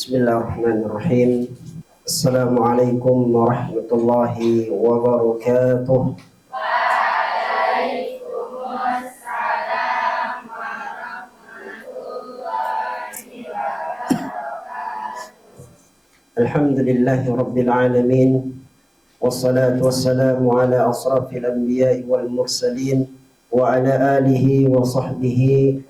Bismillahirrahmanirrahim. Assalamualaikum warahmatullahi wabarakatuh. Waalaikumsalam warahmatullahi wabarakatuh. Alhamdulillahi rabbil alamin. Wassalatu wassalamu ala asrafil anbiya'i wal mursalin wa ala alihi wa sahbihi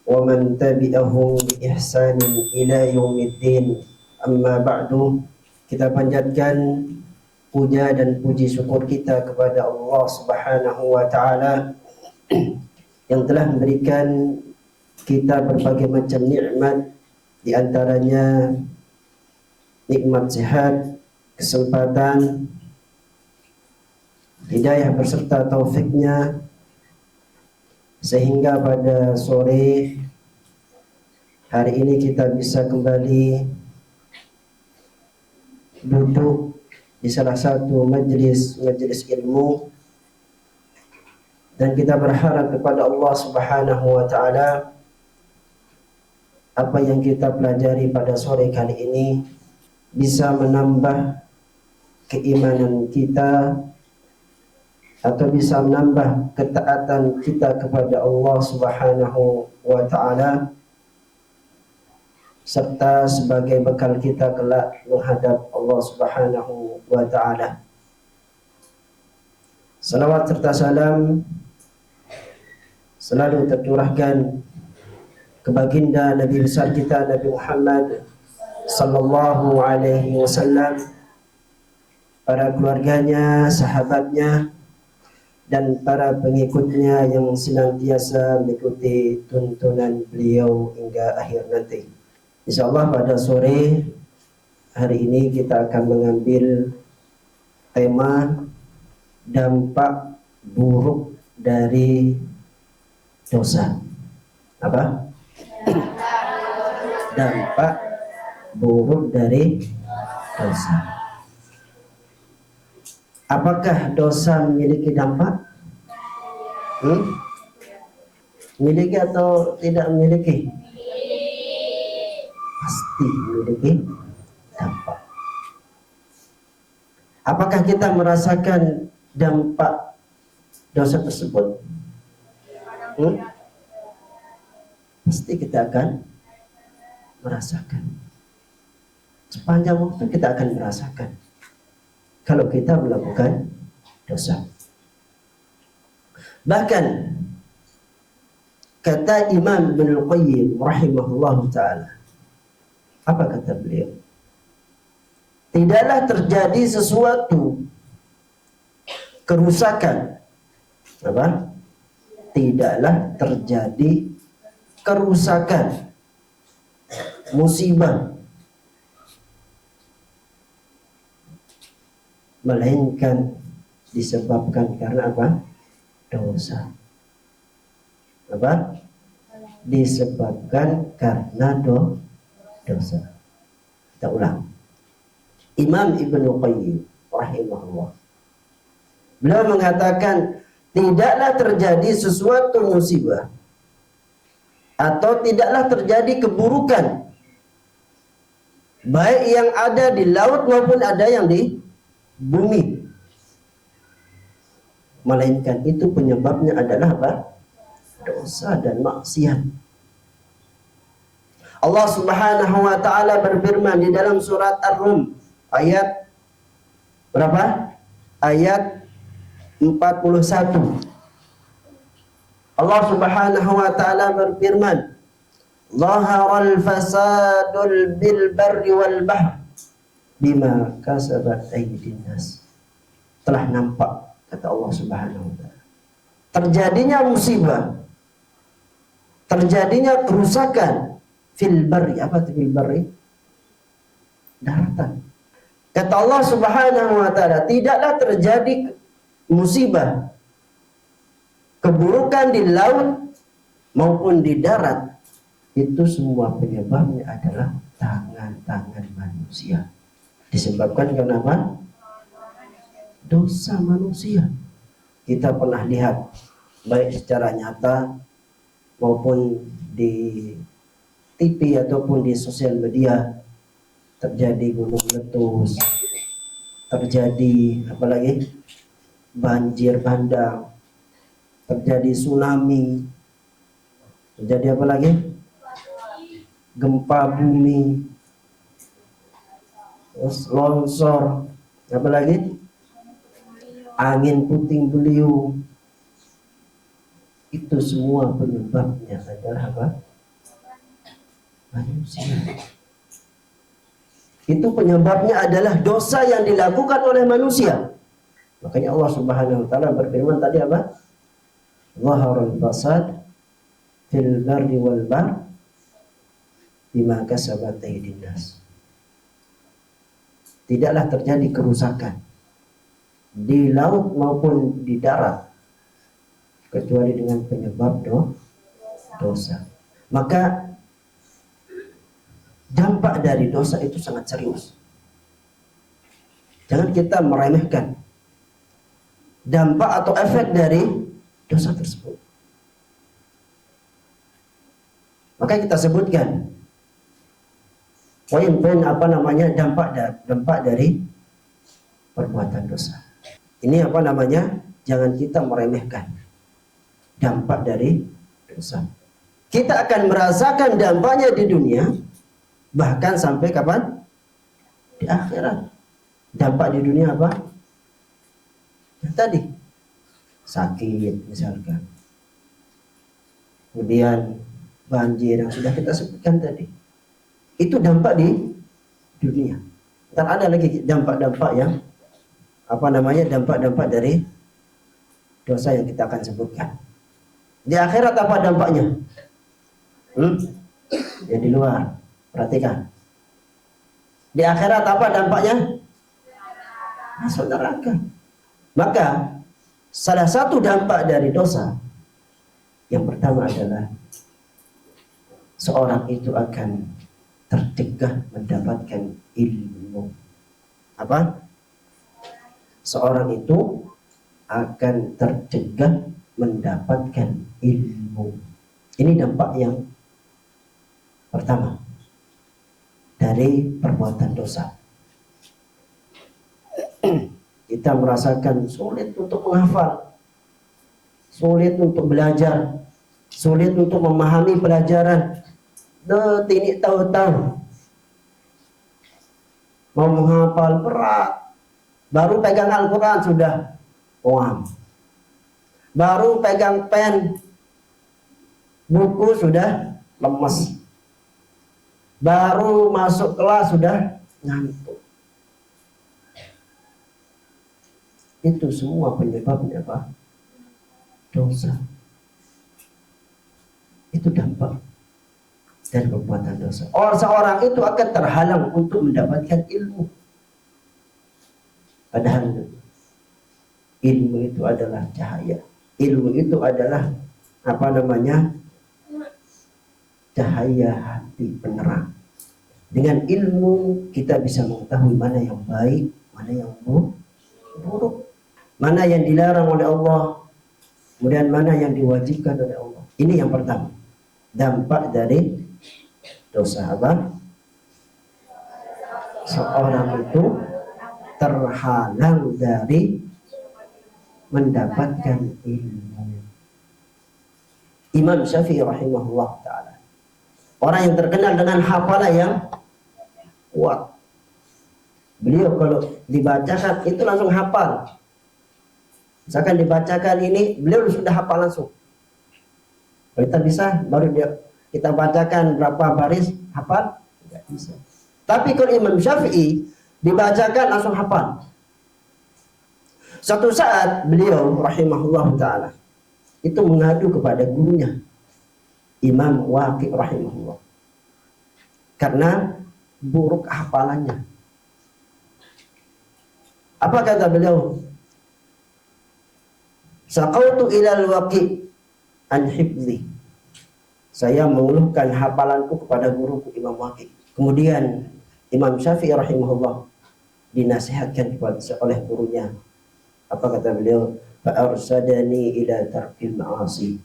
wa man tabi'ahum bi ihsanin ila yaumiddin. Amma ba'du, kita panjatkan puja dan puji syukur kita kepada Allah Subhanahu wa taala yang telah memberikan kita berbagai macam nikmat, di antaranya nikmat sehat, kesempatan, hidayah berserta taufiknya, sehingga pada sore hari ini kita bisa kembali duduk di salah satu majelis ilmu, dan kita berharap kepada Allah Subhanahu wa taala apa yang kita pelajari pada sore kali ini bisa menambah keimanan kita atau bisa menambah ketaatan kita kepada Allah Subhanahu wa taala, serta sebagai bekal kita kelak menghadap Allah Subhanahu wa taala. Salawat serta salam selalu tercurahkan ke baginda Nabi besar kita Nabi Muhammad sallallahu alaihi wasallam, para keluarganya, sahabatnya, dan para pengikutnya yang senantiasa mengikuti tuntunan beliau hingga akhir nanti. InsyaAllah pada sore hari ini kita akan mengambil tema dampak buruk dari dosa. Apa? Dampak buruk dari dosa. Apakah dosa memiliki dampak? Memiliki atau tidak memiliki? Pasti memiliki dampak. Apakah kita merasakan dampak dosa tersebut? Pasti kita akan merasakan. Sepanjang waktu kita akan merasakan kalau kita melakukan dosa. Bahkan kata Imam Ibnul Qayyim rahimahullahu ta'ala, apa kata beliau? Tidaklah terjadi sesuatu kerusakan. Apa? Tidaklah terjadi kerusakan, musibah, melainkan disebabkan karena apa? Dosa. Apa? Disebabkan karena dosa. Kita ulang. Imam Ibnu Qayyim rahimahullah, beliau mengatakan tidaklah terjadi sesuatu musibah atau tidaklah terjadi keburukan, baik yang ada di laut maupun ada yang di bumi, melainkan itu penyebabnya adalah apa? Dosa dan maksiat. Allah Subhanahu wa taala berfirman di dalam surat Ar-Rum ayat berapa? Ayat 41. Allah Subhanahu wa taala berfirman, "Zaharal fasadul bil barri wal bahr bima kasabat aydin nas." Telah nampak, kata Allah Subhanahu wa taala, terjadinya musibah, terjadinya kerusakan fil barri. Apa itu fil barri? Daratan. Kata Allah Subhanahu wa taala, tidaklah terjadi musibah, keburukan di laut maupun di darat, itu semua penyebabnya adalah tangan-tangan manusia. Disebabkan kenapa? Dosa manusia. Kita pernah lihat baik secara nyata maupun di TV ataupun di sosial media terjadi gunung meletus, terjadi apalagi banjir bandang, terjadi tsunami, terjadi apa lagi? Gempa bumi, terus longsor, apa lagi? Angin puting beliung. Itu semua penyebabnya adalah apa? Manusia. Itu penyebabnya adalah dosa yang dilakukan oleh manusia. Makanya Allah Subhanahu wa taala berfirman tadi apa? Zaharul fasad fil barri wal bahr bima kasabat aydin nas. Tidaklah terjadi kerusakan di laut maupun di darat kecuali dengan penyebab dosa. Maka dampak dari dosa itu sangat serius. Jangan kita meremehkan dampak atau efek dari dosa tersebut. Maka kita sebutkan poin-poin dampak dari perbuatan dosa. Ini jangan kita meremehkan dampak dari dosa. Kita akan merasakan dampaknya di dunia, bahkan sampai kapan? Di akhirat. Dampak di dunia apa? Yang tadi, sakit misalkan, kemudian banjir yang sudah kita sebutkan tadi. Itu dampak di dunia. Dan ada lagi dampak-dampak yang dampak-dampak dari dosa yang kita akan sebutkan. Di akhirat apa dampaknya? Ya di luar. Perhatikan. Di akhirat apa dampaknya? Masuk neraka. Maka salah satu dampak dari dosa yang pertama adalah seorang itu akan tercegah mendapatkan ilmu. Apa? Seorang itu akan tercegah mendapatkan ilmu. Ini dampak yang pertama dari perbuatan dosa. Kita merasakan sulit untuk menghafal, sulit untuk belajar, sulit untuk memahami pelajaran. Tidak tahu-tahu mau menghafal berat. Baru pegang Al-Quran sudah paham. Baru pegang pen, buku sudah lemes. Baru masuk kelas sudah ngantuk. Itu semua penyebabnya apa? Dosa. Itu dampak dari perbuatan dosa. Seorang itu akan terhalang untuk mendapatkan ilmu. Padahal ilmu itu adalah cahaya. Ilmu itu adalah cahaya hati penerang. Dengan ilmu kita bisa mengetahui mana yang baik, mana yang buruk, mana yang dilarang oleh Allah, kemudian mana yang diwajibkan oleh Allah. Ini yang pertama, dampak dari dosa apa? Seorang itu terhalang dari mendapatkan ilmu. Imam Syafi'i rahimahullah ta'ala, orang yang terkenal dengan hafalan yang kuat. Beliau kalau dibacakan itu langsung hafal. Misalkan dibacakan ini, beliau sudah hafal langsung. Kita bisa baru kita bacakan berapa baris hafal? Tidak bisa. Tapi kalau Imam Syafi'i dibacakan langsung hafal. Suatu saat beliau rahimahullah ta'ala itu mengadu kepada gurunya Imam Waqi' rahimahullah karena buruk hafalannya. Apa kata beliau? Saqautu ilal Waqi' an hifzi. Saya mengeluhkan hafalanku kepada guruku Imam Waqi'. Kemudian Imam Syafi'i rahimahullah dinasihatkan oleh gurunya. Apa kata beliau? Fa'arsadani ila tarkil ma'asi.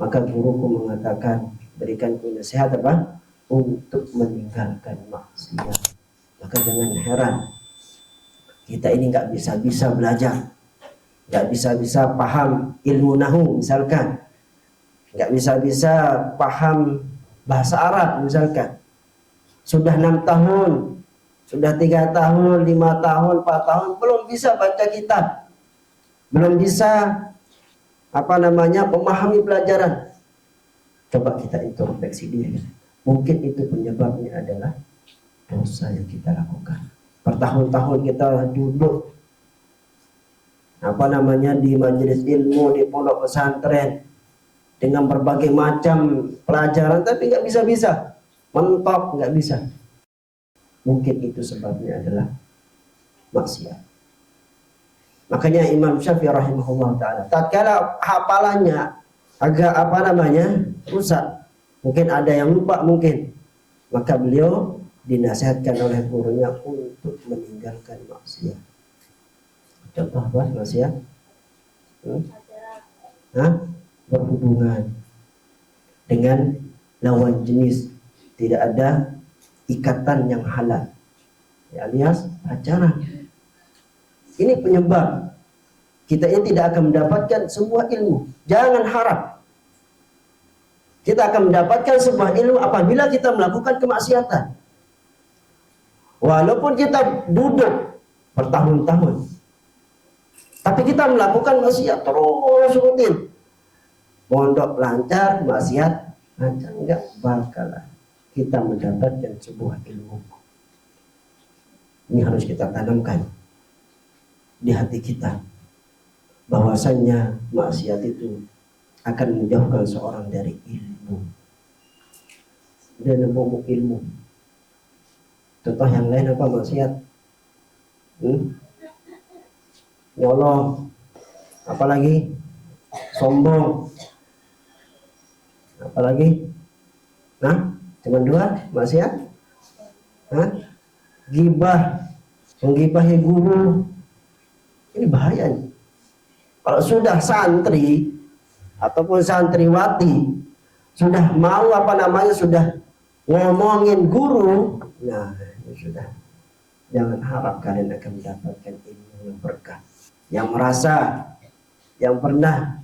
Maka guruku mengatakan, berikan nasihat apa? Untuk meninggalkan maksiat. Maka jangan heran kita ini nggak bisa belajar, nggak bisa paham ilmu nahu misalkan, nggak bisa paham bahasa Arab misalkan. Sudah 6 tahun, sudah 3 tahun, 5 tahun, 4 tahun belum bisa baca kitab, belum bisa memahami pelajaran. Coba kita introspeksi diri. Mungkin itu penyebabnya adalah dosa yang kita lakukan. Bertahun-tahun kita duduk di majelis ilmu, di pondok pesantren dengan berbagai macam pelajaran, tapi nggak bisa, mentok nggak bisa. Mungkin itu sebabnya adalah maksiat. Makanya Imam Syafi'i rahimahullah taala, tatkala hafalannya agak rusak, mungkin ada yang lupa mungkin, maka beliau dinasihatkan oleh gurunya untuk meninggalkan maksiat. Contoh apa maksiat? Berhubungan dengan lawan jenis, tidak ada ikatan yang halal, alias pacaran. Ini penyebab kita ini tidak akan mendapatkan sebuah ilmu. Jangan harap kita akan mendapatkan sebuah ilmu apabila kita melakukan kemaksiatan. Walaupun kita duduk bertahun-tahun, tapi kita melakukan maksiat terus rutin. Pondok lancar, maksiat lancar, enggak bakalan kita mendapatkan sebuah ilmu. Ini harus kita tanamkan di hati kita, bahwasannya maksiat itu akan menjauhkan seorang dari ilmu dan ilmu. Contoh yang lain apa maksiat? Nyolong, apalagi sombong, apalagi cuma 2 maksiat. Gibah, menggibahi guru. Ini bahaya nih. Kalau sudah santri ataupun santriwati sudah mau sudah ngomongin guru, nah ini sudah, jangan harap kalian akan mendapatkan ilmu yang berkah. Yang merasa, yang pernah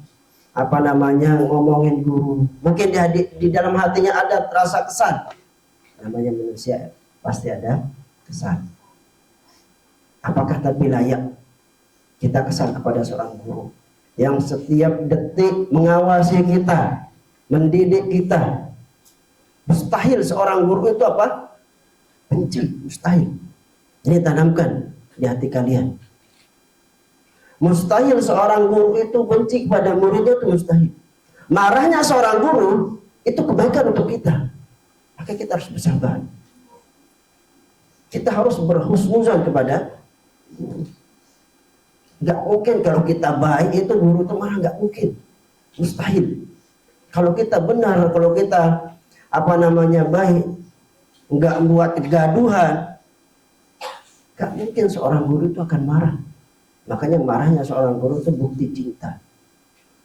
ngomongin guru, mungkin di dalam hatinya ada rasa kesan. Namanya manusia pasti ada kesan. Apakah tapi layak kita kesan kepada seorang guru yang setiap detik mengawasi kita, mendidik kita? Mustahil seorang guru itu benci, mustahil. Ini tanamkan di hati kalian. Mustahil seorang guru itu benci kepada muridnya, itu mustahil. Marahnya seorang guru itu kebaikan untuk kita. Maka kita harus bersabar. Kita harus berhusnuzan kepada guru. Nggak mungkin kalau kita baik itu guru itu marah, nggak mungkin, mustahil. Kalau kita benar, kalau kita baik, nggak buat kegaduhan, nggak mungkin seorang guru itu akan marah. Makanya marahnya seorang guru itu bukti cinta,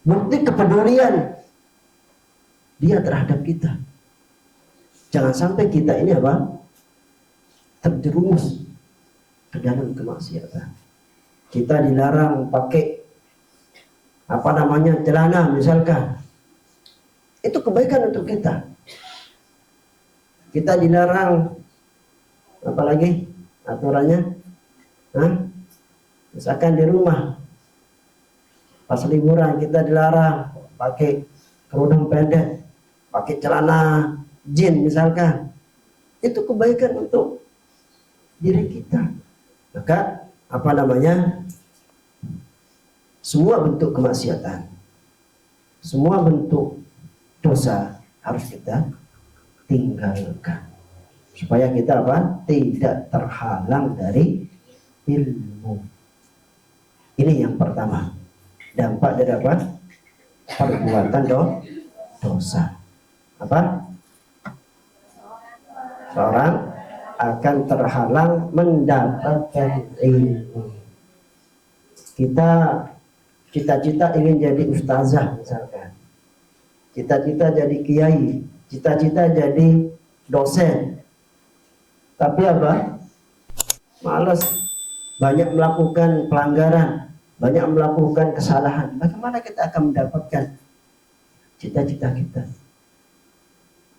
bukti kepedulian dia terhadap kita. Jangan sampai kita ini terjerumus ke dalam kemaksiatan. Kita dilarang pakai celana misalkan, itu kebaikan untuk kita. Kita dilarang apalagi aturannya, misalkan di rumah pas liburan kita dilarang pakai kerudung pendek, pakai celana jin misalkan, itu kebaikan untuk diri kita. Maka semua bentuk kemaksiatan, semua bentuk dosa harus kita tinggalkan supaya kita tidak terhalang dari ilmu. Ini yang pertama, dampak dari perbuatan dosa. Seorang akan terhalang mendapatkan ilmu. Kita cita-cita ingin jadi ustazah misalkan, cita-cita jadi kiai, cita-cita jadi dosen, tapi apa? Malas, banyak melakukan pelanggaran, banyak melakukan kesalahan. Bagaimana kita akan mendapatkan cita-cita kita?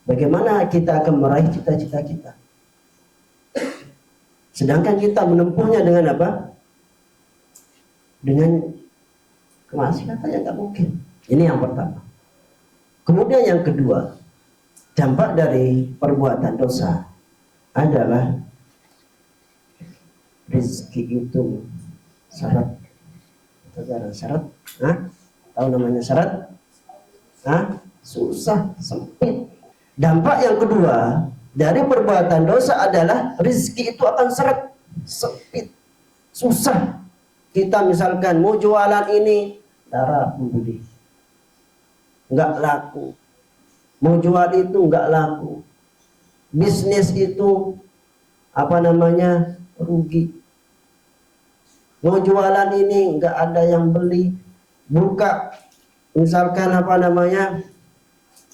Bagaimana kita akan meraih cita-cita kita? Sedangkan kita menempuhnya dengan apa? Dengan kemaksiatan yang tak mungkin. Ini yang pertama. Kemudian yang kedua, dampak dari perbuatan dosa adalah rezeki itu syarat. Syarat? Tahu namanya syarat? Susah, sempit. Dampak yang kedua dari perbuatan dosa adalah rezeki itu akan seret, sempit, susah. Kita misalkan mau jualan ini, darah pembeli, nggak laku. Mau jual itu nggak laku. Bisnis itu rugi. Mau jualan ini nggak ada yang beli. Buka misalkan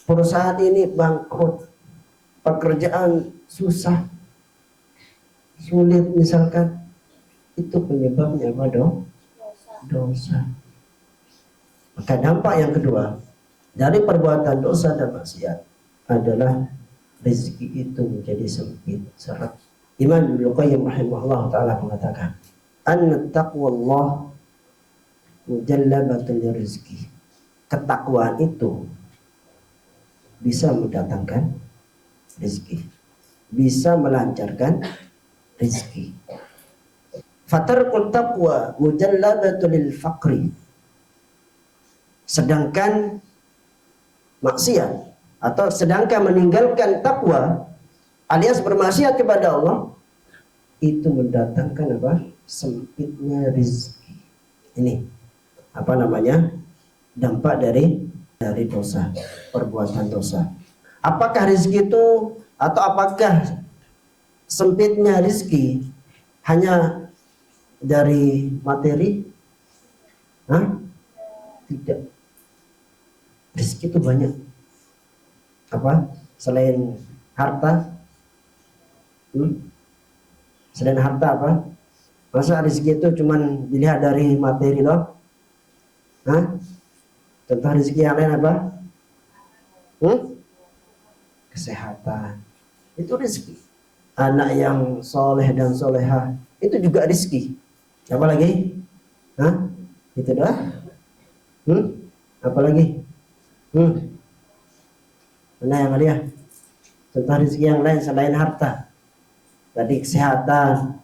perusahaan ini bangkrut, pekerjaan susah, sulit misalkan, itu penyebabnya apa? Dosa. Maka dampak yang kedua dari perbuatan dosa dan maksiat adalah rezeki itu menjadi sempit, seret. Imam Ibnu Qayyim rahimahullah taala mengatakan, "Anna taqwallah mujallabatul rizki." Ketakwaan itu bisa mendatangkan rezeki, bisa melancarkan rezeki. Fatarqut taqwa mujallabatul faqri. Sedangkan meninggalkan takwa alias bermaksiat kepada Allah itu mendatangkan sempitnya rezeki. Ini dampak dari dosa, perbuatan dosa. Apakah rezeki itu atau apakah sempitnya rezeki hanya dari materi? Tidak. Rezeki itu banyak. Selain harta? Selain harta apa? Masa rezeki itu cuman dilihat dari materi loh? Contoh rezeki yang lain apa? Kesehatan. Itu rezeki. Anak yang soleh dan solehah itu juga rezeki. Apa lagi? Itu doang? Apa lagi? Mana yang ada? Contoh rezeki yang lain selain harta. Tadi kesehatan,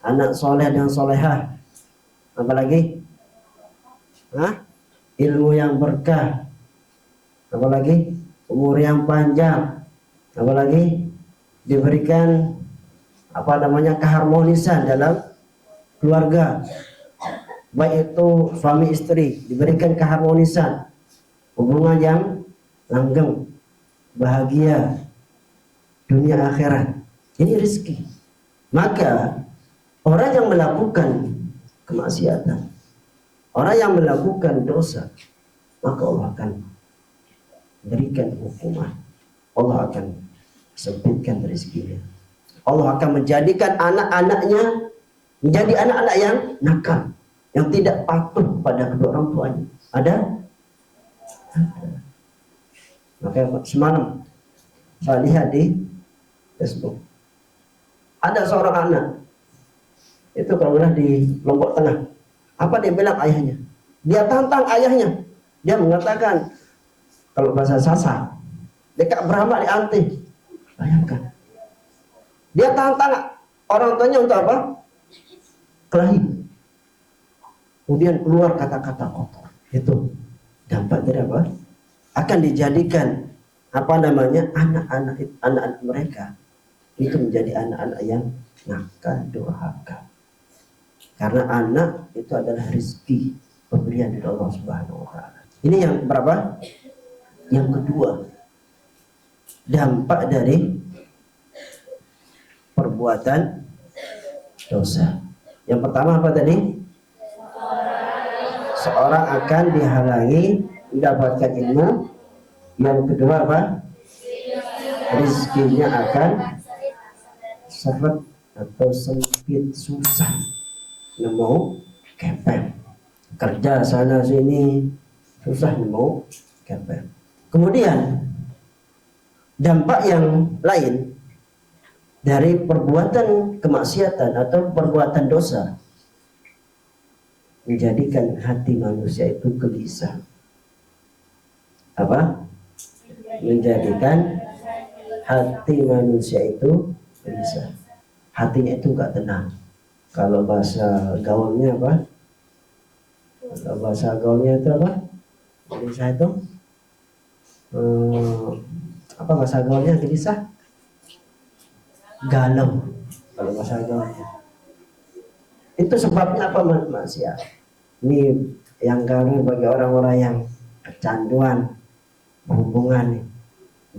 anak soleh dan solehah. Apa lagi? Ilmu yang berkah. Apa lagi? Umur yang panjang. Apa lagi? Diberikan keharmonisan dalam keluarga. Baik itu suami istri, diberikan keharmonisan, hubungan yang langgeng, bahagia dunia akhirat. Ini rezeki. Maka orang yang melakukan kemaksiatan, orang yang melakukan dosa, maka Allah akan berikan hukuman. Allah akan sempitkan rezekinya. Allah akan menjadikan anak-anaknya menjadi anak-anak yang nakal, yang tidak patuh pada kedua orang tuanya. Ada? Maka semalam saya lihat di Facebook, ada seorang anak itu kalau di Lombok Tengah. Apa dia bilang ayahnya? Dia tantang ayahnya. Dia mengatakan, kalau bahasa Sasak, dekat beramak di ante. Bayangkan. Dia tantang orang tuanya untuk apa? Kelahi. Kemudian keluar kata-kata kotor. Itu dampak dari apa? Akan dijadikan anak-anak mereka itu menjadi anak-anak yang nakal, durhaka. Karena anak itu adalah rezeki pemberian dari Allah Subhanahu wa taala. Ini yang berapa? Yang kedua, dampak dari perbuatan dosa. Yang pertama apa tadi? Seorang akan dihalangi mendapatkan ilmu. Yang kedua apa? rizkinya akan seret atau sempit, susah, nemu kepeng, kerja sana sini susah nemu kepeng. Kemudian dampak yang lain dari perbuatan kemaksiatan atau perbuatan dosa, menjadikan hati manusia itu gelisah. Apa? Menjadikan hati manusia itu gelisah. Hatinya itu gak tenang. Kalau bahasa gaulnya apa? Kalau bahasa gaulnya itu apa? Gelisah itu apa bahasa gaulnya gelisah? Galau. Kalau bahasa gaulnya. Itu sebabnya apa, manusia? Ini yang galau bagi orang-orang yang kecanduan hubungan nih.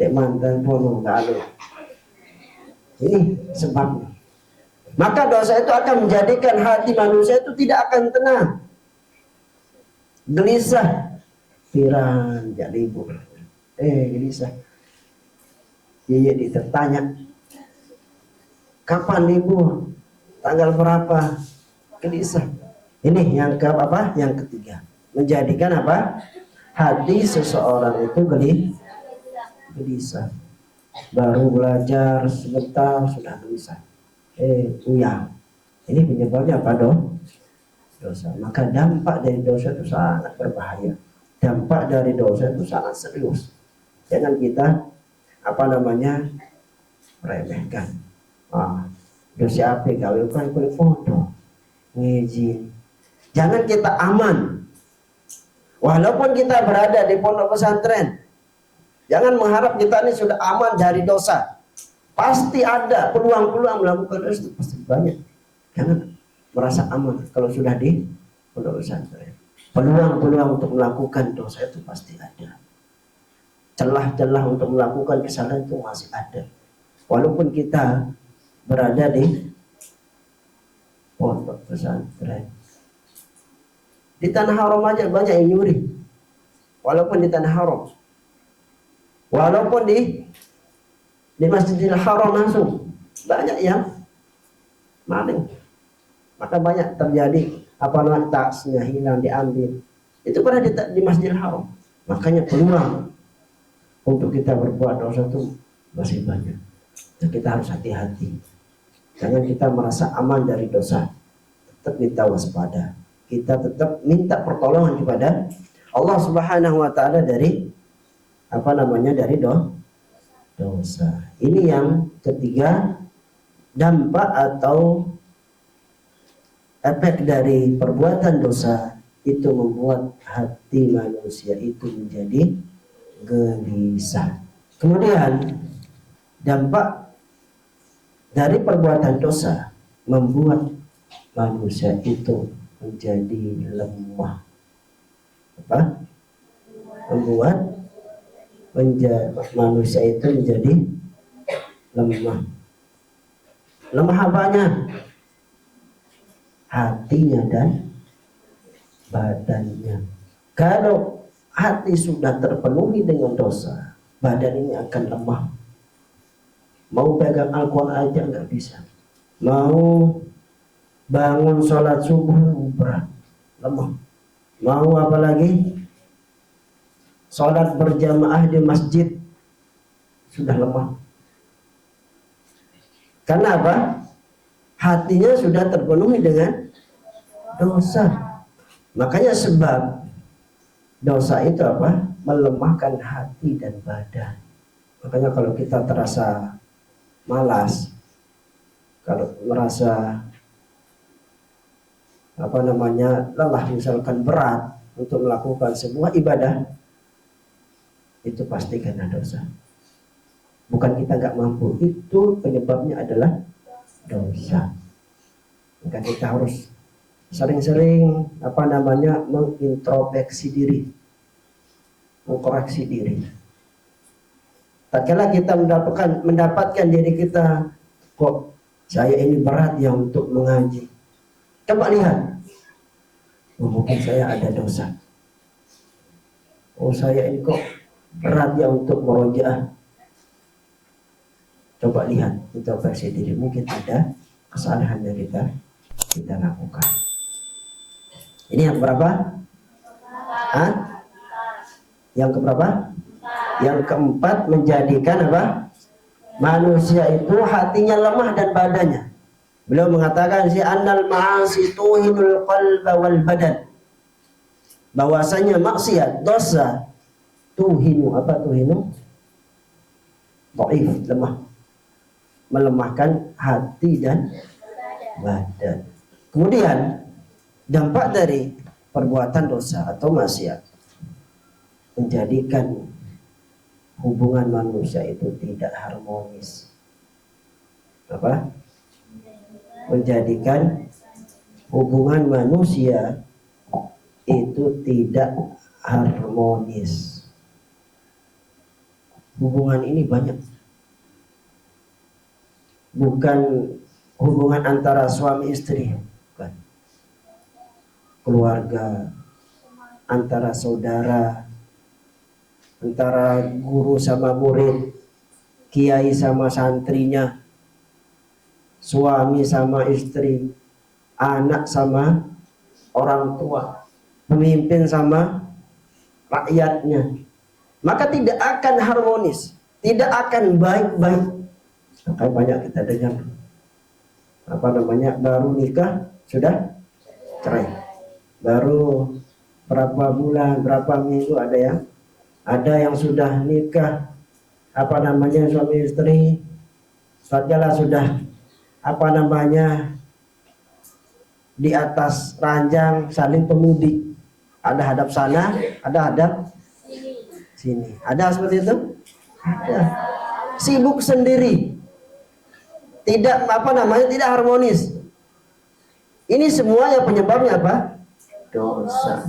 Dek mantan pun galau. Ini sebabnya. Maka dosa itu akan menjadikan hati manusia itu tidak akan tenang, gelisah, pikiran jadi libur. Gelisah. Iya ditanya, kapan libur? Tanggal berapa? Gelisah. Ini yang ke apa? Yang ketiga, menjadikan apa? Hati seseorang itu gelisah. Baru belajar sebentar sudah gelisah. Uyang. Ini penyebabnya apa dong? Dosa. Maka dampak dari dosa itu sangat berbahaya. Dampak dari dosa itu sangat serius. Jangan kita remehkan. Dosa apa? Gawe kulit foto, ngizin. Jangan kita aman. Walaupun kita berada di pondok pesantren, jangan mengharap kita ini sudah aman dari dosa. Pasti ada peluang-peluang melakukan dosa, pasti banyak. Jangan merasa aman kalau sudah di pondok pesantren. Peluang-peluang untuk melakukan dosa itu pasti ada. Celah-celah untuk melakukan kesalahan itu masih ada. Walaupun kita berada di pondok pesantren. Di tanah haram aja banyak yang nyuri. Walaupun di tanah haram. Walaupun di Masjidil Haram langsung banyak yang maling. Maka banyak terjadi tasnya hilang, diambil. Itu pernah di Masjidil Haram. Makanya peluang untuk kita berbuat dosa itu masih banyak. Dan kita harus hati-hati. Jangan kita merasa aman dari dosa. Tetap kita waspada. Kita tetap minta pertolongan kepada Allah Subhanahu wa taala dari dari dosa. Ini yang ketiga, dampak atau efek dari perbuatan dosa itu membuat hati manusia itu menjadi gelisah. Kemudian dampak dari perbuatan dosa membuat manusia itu menjadi lemah. Membuat manusia itu menjadi lemah. Lemah apanya? Hatinya dan badannya. Kalau hati sudah terpenuhi dengan dosa, badan ini akan lemah. Mau pegang Al-Quran aja nggak bisa. Mau bangun sholat subuh berat, lemah. Mau apalagi sholat berjamaah di masjid sudah lemah. Karena apa? Hatinya sudah terpenuhi dengan dosa. Makanya sebab dosa itu apa? Melemahkan hati dan badan. Makanya kalau kita terasa malas, kalau merasa lelah, misalkan berat untuk melakukan sebuah ibadah, itu pasti karena dosa. Bukan kita nggak mampu, itu penyebabnya adalah dosa. Maka kita harus sering-sering mengintrospeksi diri, mengkoreksi diri. Tatkala kita mendapatkan diri kita, kok saya ini berat ya untuk mengaji. Coba lihat, mungkin saya ada dosa. Saya ini kok berat ya untuk merojaah. Coba lihat introspeksi diri, mungkin ada kesalahan yang kita lakukan. Ini yang keberapa? Yang keberapa? Yang keempat, menjadikan apa? Manusia itu hatinya lemah dan badannya. Beliau mengatakan si annal ma'asi tuhinul qalba wal badan. Bahwasanya maksiat, dosa tuhinu, apa tuhinu? Dhaif, lemah. Melemahkan hati dan badan. Kemudian dampak dari perbuatan dosa atau maksiat menjadikan hubungan manusia itu tidak harmonis. Apa? Menjadikan hubungan manusia itu tidak harmonis. Hubungan ini banyak. Bukan hubungan antara suami istri, bukan. Keluarga, antara saudara, antara guru sama murid, kiai sama santrinya, suami sama istri, anak sama orang tua, pemimpin sama rakyatnya. Maka tidak akan harmonis, tidak akan baik-baik. Makanya banyak kita dengar baru nikah sudah cerai, baru berapa bulan, berapa minggu ada yang sudah nikah suami istri sajalah sudah di atas ranjang saling pemudi, ada hadap sana, ada hadap sini, ada seperti itu, ada. Sibuk sendiri, tidak tidak harmonis. Ini semuanya penyebabnya apa? Dosa.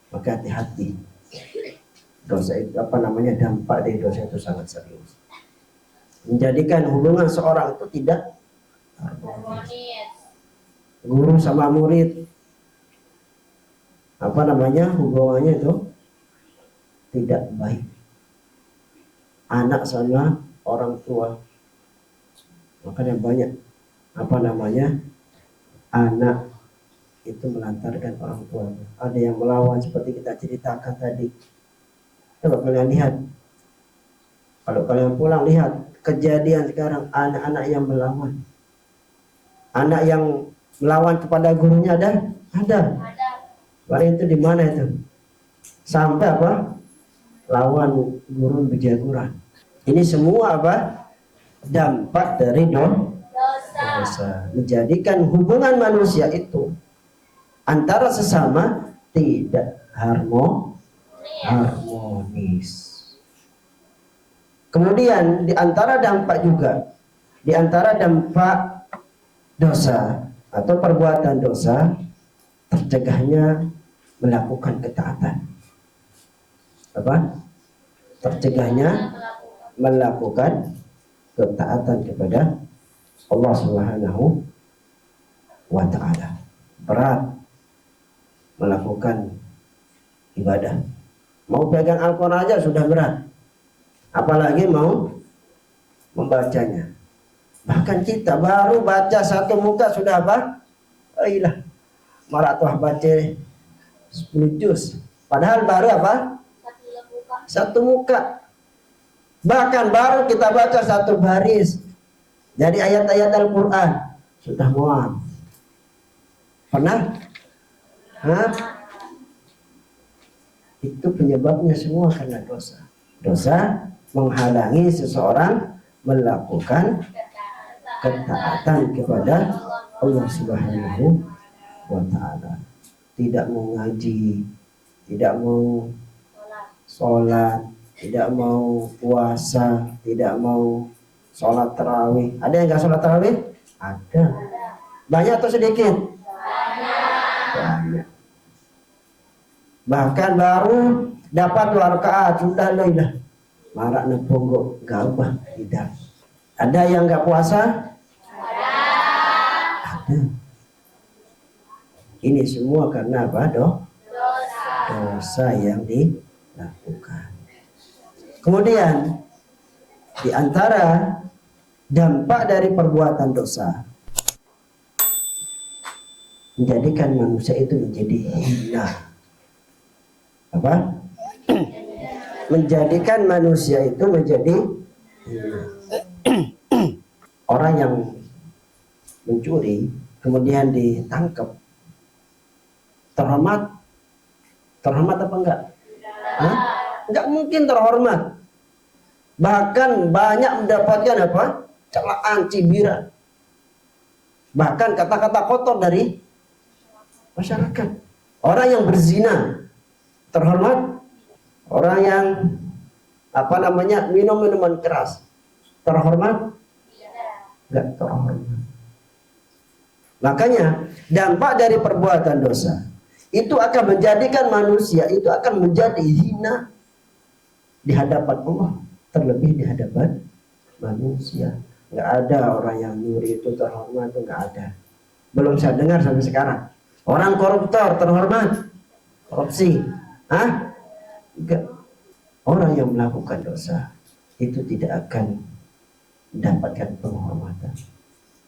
Maka hati-hati. Dosa itu dampak dari dosa itu sangat serius. Menjadikan hubungan seorang itu tidak harmonis. Guru sama murid hubungannya itu tidak baik. Anak sama orang tua, makanya banyak anak itu melantarkan orang tuanya. Ada yang melawan seperti kita ceritakan tadi. Coba kalian lihat, kalau kalian pulang lihat kejadian sekarang, anak-anak yang melawan, anak yang melawan kepada gurunya ada. Barang itu di mana itu? Sampai lawan guru berjaguran. Ini semua dampak dari dosa. Menjadikan hubungan manusia itu antara sesama tidak harmonis. Kemudian di antara dampak dosa atau perbuatan dosa, tercegahnya melakukan ketaatan. Tercegahnya melakukan ketaatan kepada Allah Subhanahu wa ta'ala. Berat melakukan ibadah. Mau pegang Al-Quran aja sudah berat, apalagi mau membacanya. Bahkan kita baru baca satu muka sudah malah baca 10 juz. Padahal baru satu muka. Bahkan baru kita baca satu baris dari ayat-ayat Al-Quran sudah mual. Pernah? Itu penyebabnya semua karena dosa. Dosa menghalangi seseorang melakukan ketaatan kepada Allah Subhanahu wa ta'ala. Tidak mau ngaji, tidak mau sholat, tidak mau puasa, tidak mau sholat tarawih. Ada yang nggak sholat tarawih? Ada. Banyak atau sedikit? Banyak. Bahkan baru dapat 2 rakaat sudah loilah marak nepunggo gabah tidak. Ada yang nggak puasa? Ada. Ini semua karena dosa yang dilakukan. Kemudian di antara dampak dari perbuatan dosa menjadikan manusia itu menjadi hina. Apa? Menjadikan manusia itu menjadi hina. Orang yang mencuri kemudian ditangkap, terhormat apa enggak? Hah? Enggak mungkin terhormat. Bahkan banyak mendapatkan apa? Celaan, cibiran. Bahkan kata-kata kotor dari masyarakat. Orang yang berzina terhormat. Orang yang minum minuman keras terhormat? Enggak terhormat. Makanya dampak dari perbuatan dosa itu akan menjadikan manusia itu akan menjadi hina di hadapan Allah, terlebih di hadapan manusia. Nggak ada orang yang nyuri itu terhormat, itu nggak ada. Belum saya dengar sampai sekarang. Orang koruptor terhormat, korupsi, enggak. Orang yang melakukan dosa itu tidak akan mendapatkan penghormatan,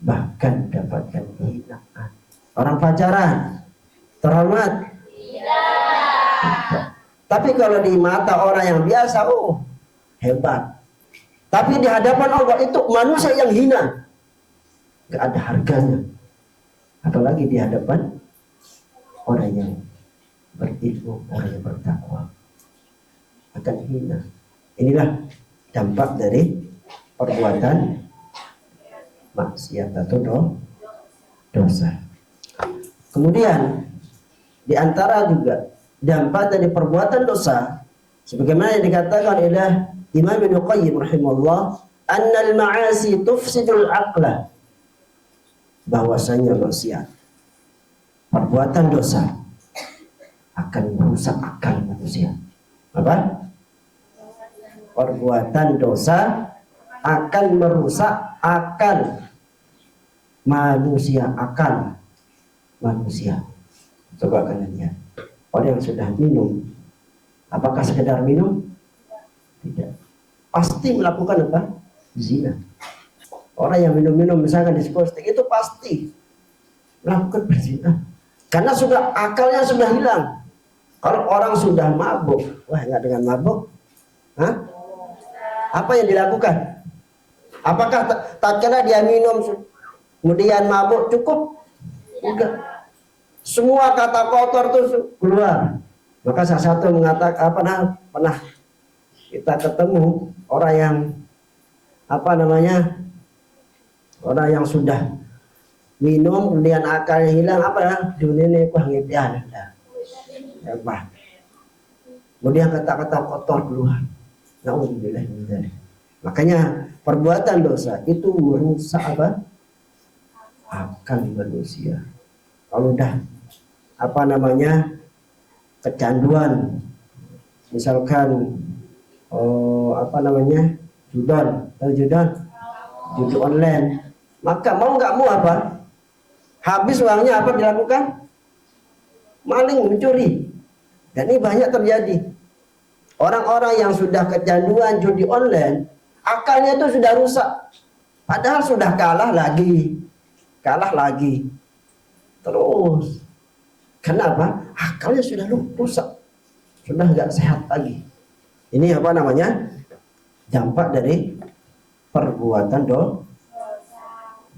bahkan mendapatkan hinaan. Orang pacaran terhormat? Tidak. Tapi kalau di mata orang yang biasa, hebat. Tapi di hadapan Allah itu manusia yang hina, gak ada harganya. Apalagi di hadapan orang yang berilmu, orang yang bertakwa, akan hina. Inilah dampak dari perbuatan maksiat atau dosa. Kemudian di antara juga dampak dari perbuatan dosa, sebagaimana yang dikatakan oleh Imam Ibnu Qayyim rahimahullah, annal ma'asi tufsidul aqla, bahwasanya maksiat, perbuatan dosa akan merusak akal manusia. Apa? Perbuatan dosa akan merusak akal manusia, akal manusia. Coba kalian lihat, orang yang sudah minum, apakah sekedar minum? Tidak. Pasti melakukan apa? Zina. Orang yang minum-minum misalkan diskotik itu pasti melakukan berzina. Karena sudah akalnya sudah hilang. Kalau orang sudah mabuk, enggak dengan mabuk, apa yang dilakukan? Apakah tak kira dia minum kemudian mabuk cukup? Enggak. Semua kata kotor itu keluar. Maka salah satu mengatakan pernah kita ketemu orang yang orang yang sudah minum kemudian akalnya hilang, dunia ini ngimpian. Kemudian kata-kata kotor keluar. Nauzubillah min dzalik. Makanya perbuatan dosa itu merusak akal manusia. Kalau udah kecanduan, misalkan judi online, maka mau nggak mau habis uangnya dilakukan? Maling, mencuri. Dan ini banyak terjadi. Orang-orang yang sudah kecanduan judi online, akalnya itu sudah rusak. Padahal sudah kalah lagi. Terus. Kenapa? Akalnya sudah rusak. Sudah nggak sehat lagi. Ini dampak dari perbuatan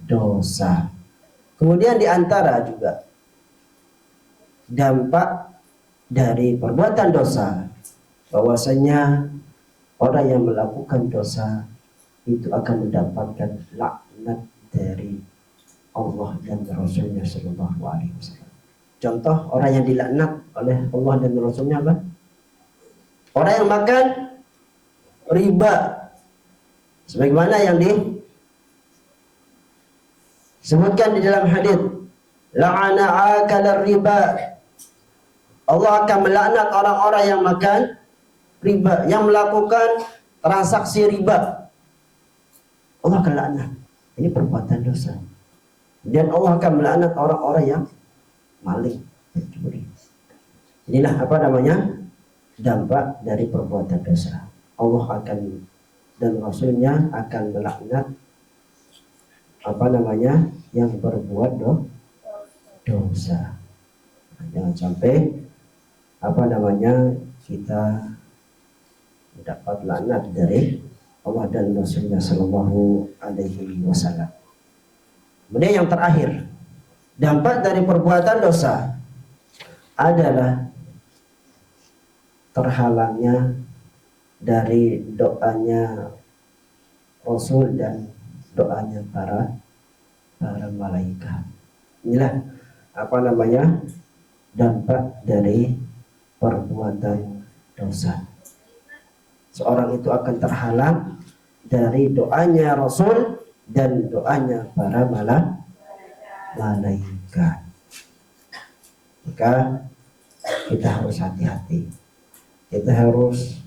dosa. Kemudian di antara juga dampak dari perbuatan dosa, bahwasanya orang yang melakukan dosa itu akan mendapatkan laknat dari Allah dan Rasulnya Sallallahu Alaihi Wasallam. Contoh orang yang dilaknat oleh Allah dan Rasulnya apa? Orang yang makan riba, sebagaimana yang disebutkan di dalam hadis, la'ana akal riba. Allah akan melaknat orang-orang yang makan riba, yang melakukan transaksi riba. Allah akan laknat. Ini perbuatan dosa. Dan Allah akan melaknat orang-orang yang maling, pencuri. Inilah dampak dari perbuatan dosa. Allah akan dan Rasulnya akan melaknat yang berbuat dosa. Jangan sampai kita mendapat laknat dari Allah dan Rasulnya Sallallahu Alaihi Wasallam. Kemudian yang terakhir, dampak dari perbuatan dosa adalah terhalangnya dari doanya Rasul dan doanya para malaikat. Inilah dampak dari perbuatan dosa. Seorang itu akan terhalang dari doanya Rasul dan doanya para malaikat. Maka kita harus hati-hati. Kita harus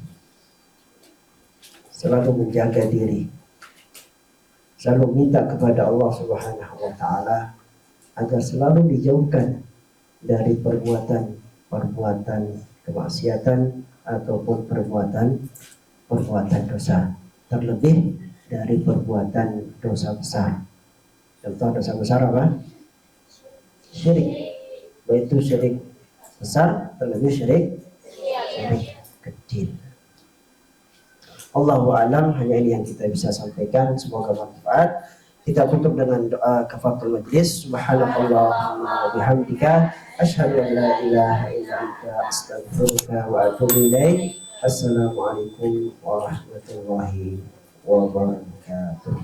selalu menjaga diri, selalu minta kepada Allah Subhanahu wa Ta'ala agar selalu dijauhkan dari perbuatan kemaksiatan ataupun perbuatan dosa, terlebih dari perbuatan dosa besar. Contoh dosa besar apa? Syirik. Yaitu syirik besar, terlebih syirik kecil. Allahu a'lam, hanya ini yang kita bisa sampaikan, semoga bermanfaat. Kita tutup dengan doa kafaratul majlis. Subhanakallahumma wa bihamdika asyhadu an la ilaha illa anta astaghfiruka wa atubu ilaik. Assalamualaikum warahmatullahi wabarakatuh.